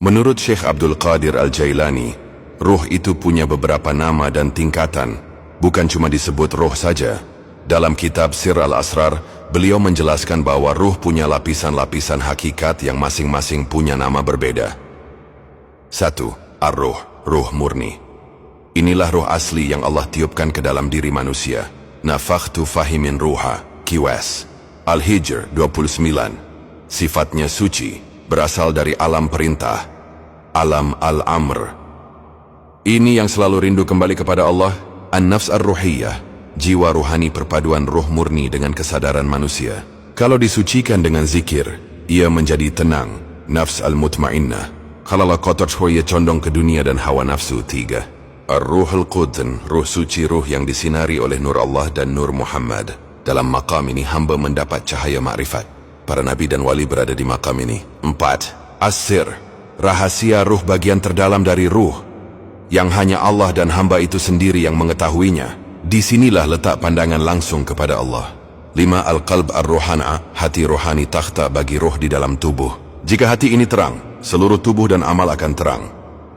Menurut Syekh Abdul Qadir Al-Jailani, ruh itu punya beberapa nama dan tingkatan, bukan cuma disebut ruh saja. Dalam kitab Sir Al-Asrar, beliau menjelaskan bahwa ruh punya lapisan-lapisan hakikat yang masing-masing punya nama berbeda. 1. Ar-Ruh, ruh murni. Inilah ruh asli yang Allah tiupkan ke dalam diri manusia. Nafakhtu fahimin ruha, Kiwas. Al-Hijr 29. Sifatnya suci, berasal dari alam perintah, alam al-amr. Ini yang selalu rindu kembali kepada Allah, an-nafs ar-ruhiyah, jiwa ruhani perpaduan ruh murni dengan kesadaran manusia. Kalau disucikan dengan zikir, ia menjadi tenang, nafs al-mutmainnah. Kalaulah kotor, ia condong ke dunia dan hawa nafsu. 3. Ar-Ruhul Qudn, ruh suci, ruh yang disinari oleh nur Allah dan nur Muhammad. Dalam maqam ini hamba mendapat cahaya ma'rifat. Para nabi dan wali berada di maqam ini. 4. As-Sir, rahasia ruh bagian terdalam dari ruh, yang hanya Allah dan hamba itu sendiri yang mengetahuinya. Disinilah letak pandangan langsung kepada Allah. 5. Al-Qalb ar-Ruhana, hati rohani takhta bagi ruh di dalam tubuh. Jika hati ini terang, seluruh tubuh dan amal akan terang.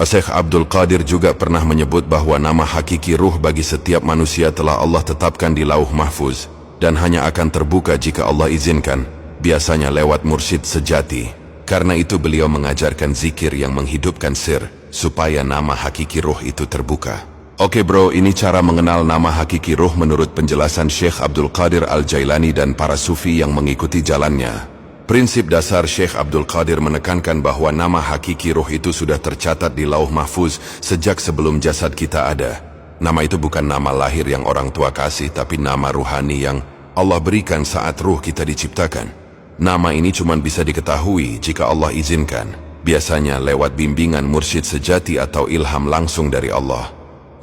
Syekh Abdul Qadir juga pernah menyebut bahwa nama hakiki ruh bagi setiap manusia telah Allah tetapkan di Lauh Mahfuz dan hanya akan terbuka jika Allah izinkan, biasanya lewat mursyid sejati. Karena itu beliau mengajarkan zikir yang menghidupkan sir, supaya nama hakiki ruh itu terbuka. Oke bro, ini cara mengenal nama hakiki ruh menurut penjelasan Syekh Abdul Qadir Al-Jailani dan para sufi yang mengikuti jalannya. Prinsip dasar Syekh Abdul Qadir menekankan bahwa nama hakiki ruh itu sudah tercatat di Lauh Mahfuz sejak sebelum jasad kita ada. Nama itu bukan nama lahir yang orang tua kasih, tapi nama ruhani yang Allah berikan saat ruh kita diciptakan. Nama ini cuma bisa diketahui jika Allah izinkan, biasanya lewat bimbingan mursyid sejati atau ilham langsung dari Allah.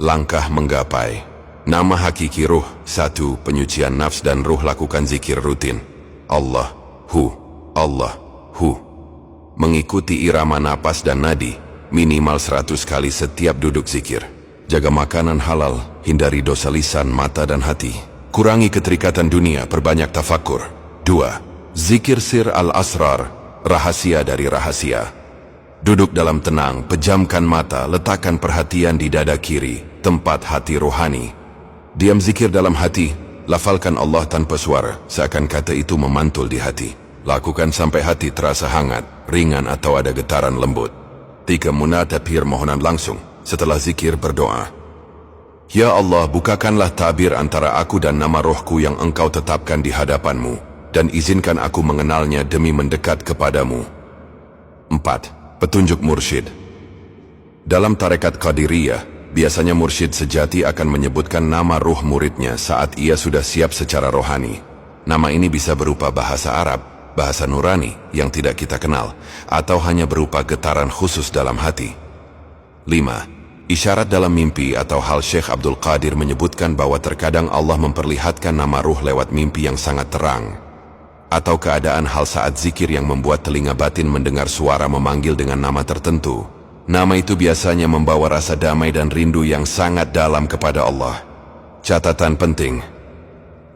Langkah menggapai nama hakiki ruh. 1. Penyucian nafs dan ruh. Lakukan zikir rutin. Allahu, Allahu. Mengikuti irama napas dan nadi, minimal 100 kali setiap duduk zikir. Jaga makanan halal, hindari dosa lisan, mata dan hati. Kurangi keterikatan dunia, perbanyak tafakur. 2. Zikir Sir Al-Asrar, rahasia dari rahasia. Duduk dalam tenang, pejamkan mata, letakkan perhatian di dada kiri, tempat hati rohani. Diam zikir dalam hati, lafalkan Allah tanpa suara, seakan kata itu memantul di hati. Lakukan sampai hati terasa hangat, ringan atau ada getaran lembut. 3. Munatapir, mohonan langsung. Setelah zikir berdoa. Ya Allah, bukakanlah tabir antara aku dan nama rohku yang Engkau tetapkan di hadapanmu, dan izinkan aku mengenalnya demi mendekat kepadamu. 4. Petunjuk mursyid. Dalam tarekat Qadiriyah, biasanya mursyid sejati akan menyebutkan nama ruh muridnya saat ia sudah siap secara rohani. Nama ini bisa berupa bahasa Arab, bahasa nurani yang tidak kita kenal, atau hanya berupa getaran khusus dalam hati. 5. Isyarat dalam mimpi atau hal. Syekh Abdul Qadir menyebutkan bahwa terkadang Allah memperlihatkan nama ruh lewat mimpi yang sangat terang, atau keadaan hal saat zikir yang membuat telinga batin mendengar suara memanggil dengan nama tertentu. Nama itu biasanya membawa rasa damai dan rindu yang sangat dalam kepada Allah. Catatan penting,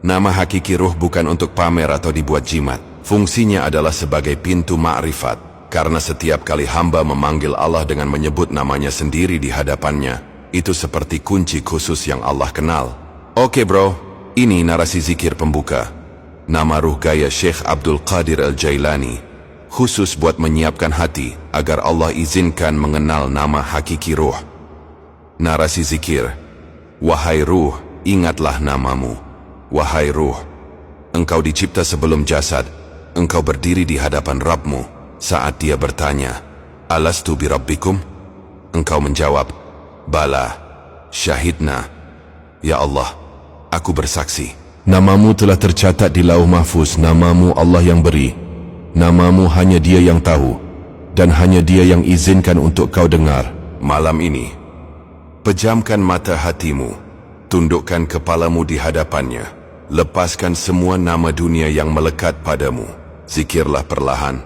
nama hakiki ruh bukan untuk pamer atau dibuat jimat. Fungsinya adalah sebagai pintu ma'rifat, karena setiap kali hamba memanggil Allah dengan menyebut namanya sendiri di hadapannya, itu seperti kunci khusus yang Allah kenal. Oke bro, ini narasi zikir pembuka. Nama ruh gaya Syekh Abdul Qadir Al-Jailani, khusus buat menyiapkan hati agar Allah izinkan mengenal nama hakiki ruh. Narasi zikir. Wahai ruh, ingatlah namamu. Wahai ruh, engkau dicipta sebelum jasad. Engkau berdiri di hadapan Rabbmu saat dia bertanya, Alastu bi Rabbikum? Engkau menjawab, Bala, syahidna. Ya Allah, aku bersaksi. Namamu telah tercatat di Lauh Mahfuz. Namamu Allah yang beri. Namamu hanya Dia yang tahu, dan hanya Dia yang izinkan untuk kau dengar. Malam ini, pejamkan mata hatimu, tundukkan kepalamu di hadapannya, lepaskan semua nama dunia yang melekat padamu. Zikirlah perlahan.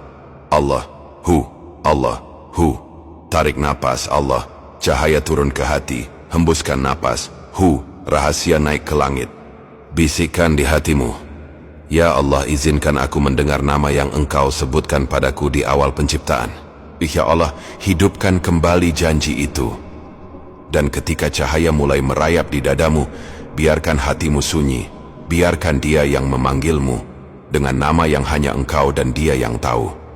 Allahu, Allahu. Tarik napas. Allah, cahaya turun ke hati. Hembuskan napas. Rahasia naik ke langit. Bisikan di hatimu, Ya Allah, izinkan aku mendengar nama yang Engkau sebutkan padaku di awal penciptaan. Ya Allah, hidupkan kembali janji itu. Dan ketika cahaya mulai merayap di dadamu, biarkan hatimu sunyi, biarkan Dia yang memanggilmu, dengan nama yang hanya Engkau dan Dia yang tahu.